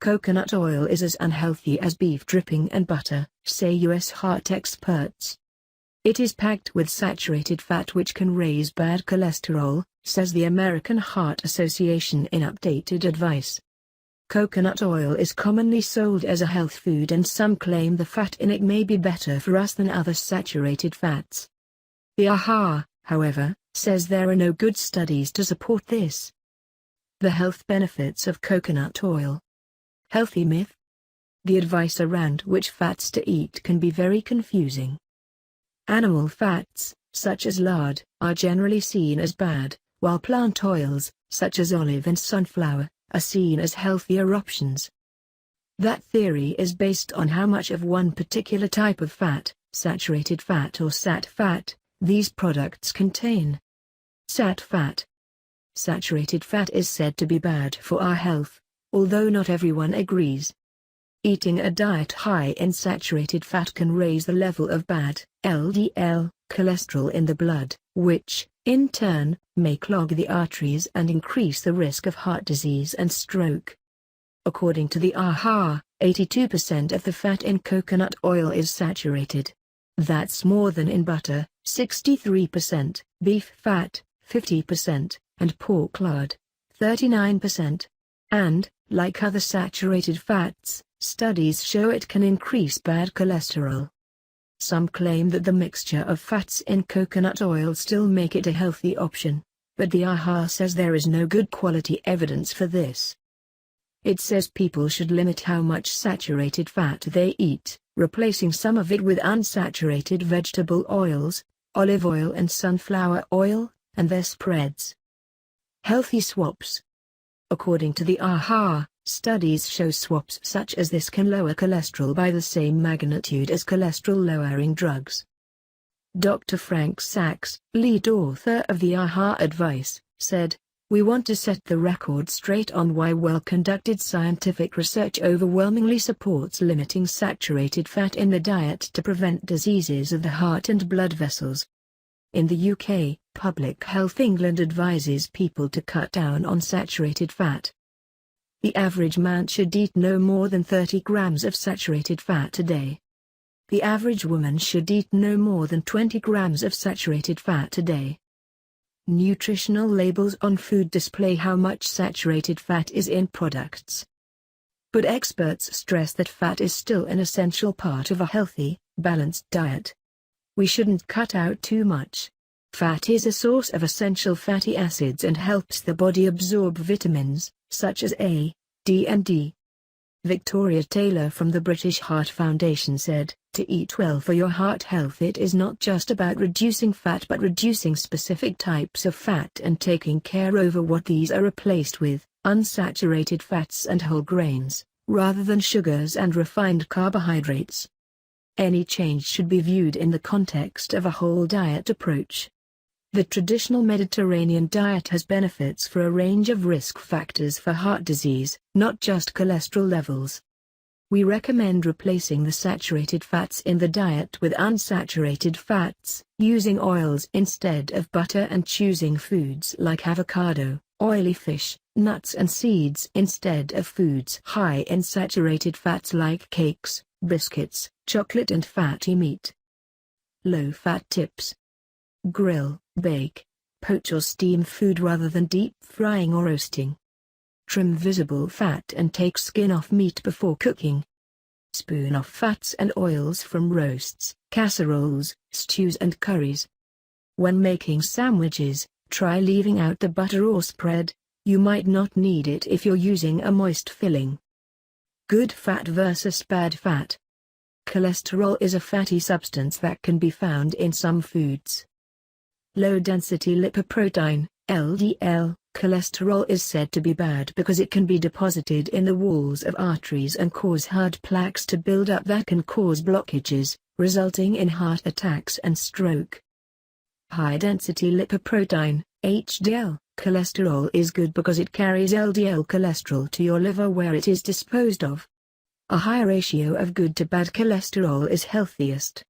Coconut oil is as unhealthy as beef dripping and butter, say U.S. heart experts. It is packed with saturated fat which can raise bad cholesterol, says the American Heart Association in updated advice. Coconut oil is commonly sold as a health food and some claim the fat in it may be better for us than other saturated fats. The AHA, however, says there are no good studies to support this. The health benefits of coconut oil. Healthy myth. The advice around which fats to eat can be very confusing. Animal fats, such as lard, are generally seen as bad, while plant oils, such as olive and sunflower, are seen as healthier options. That theory is based on how much of one particular type of fat, saturated fat or sat fat, these products contain. Sat fat. Saturated fat is said to be bad for our health, although not everyone agrees. Eating a diet high in saturated fat can raise the level of bad, LDL, cholesterol in the blood, which, in turn, may clog the arteries and increase the risk of heart disease and stroke. According to the AHA, 82% of the fat in coconut oil is saturated. That's more than in butter, 63%, beef fat, 50%, and pork lard, 39%. And, like other saturated fats, studies show it can increase bad cholesterol. Some claim that the mixture of fats in coconut oil still make it a healthy option, but the AHA says there is no good quality evidence for this. It says people should limit how much saturated fat they eat, replacing some of it with unsaturated vegetable oils, olive oil and sunflower oil, and their spreads. Healthy swaps. According to the AHA, studies show swaps such as this can lower cholesterol by the same magnitude as cholesterol-lowering drugs. Dr. Frank Sachs, lead author of the AHA advice, said, "We want to set the record straight on why well-conducted scientific research overwhelmingly supports limiting saturated fat in the diet to prevent diseases of the heart and blood vessels." In the UK, Public Health England advises people to cut down on saturated fat. The average man should eat no more than 30 grams of saturated fat a day. The average woman should eat no more than 20 grams of saturated fat a day. Nutritional labels on food display how much saturated fat is in products. But experts stress that fat is still an essential part of a healthy, balanced diet. We shouldn't cut out too much. Fat is a source of essential fatty acids and helps the body absorb vitamins, such as A, D and D. Victoria Taylor from the British Heart Foundation said, "To eat well for your heart health, it is not just about reducing fat but reducing specific types of fat and taking care over what these are replaced with, unsaturated fats and whole grains, rather than sugars and refined carbohydrates." Any change should be viewed in the context of a whole diet approach. The traditional Mediterranean diet has benefits for a range of risk factors for heart disease, not just cholesterol levels. We recommend replacing the saturated fats in the diet with unsaturated fats, using oils instead of butter and choosing foods like avocado, oily fish, nuts and seeds instead of foods high in saturated fats like cakes, biscuits, chocolate and fatty meat. Low-fat tips. Grill, bake, poach or steam food rather than deep frying or roasting. Trim visible fat and take skin off meat before cooking. Spoon off fats and oils from roasts, casseroles, stews and curries. When making sandwiches, try leaving out the butter or spread. You might not need it if you're using a moist filling. Good fat versus bad fat. Cholesterol is a fatty substance that can be found in some foods. Low-density lipoprotein, LDL, cholesterol is said to be bad because it can be deposited in the walls of arteries and cause hard plaques to build up that can cause blockages, resulting in heart attacks and stroke. High-density lipoprotein, HDL, cholesterol is good because it carries LDL cholesterol to your liver where it is disposed of. A high ratio of good to bad cholesterol is healthiest.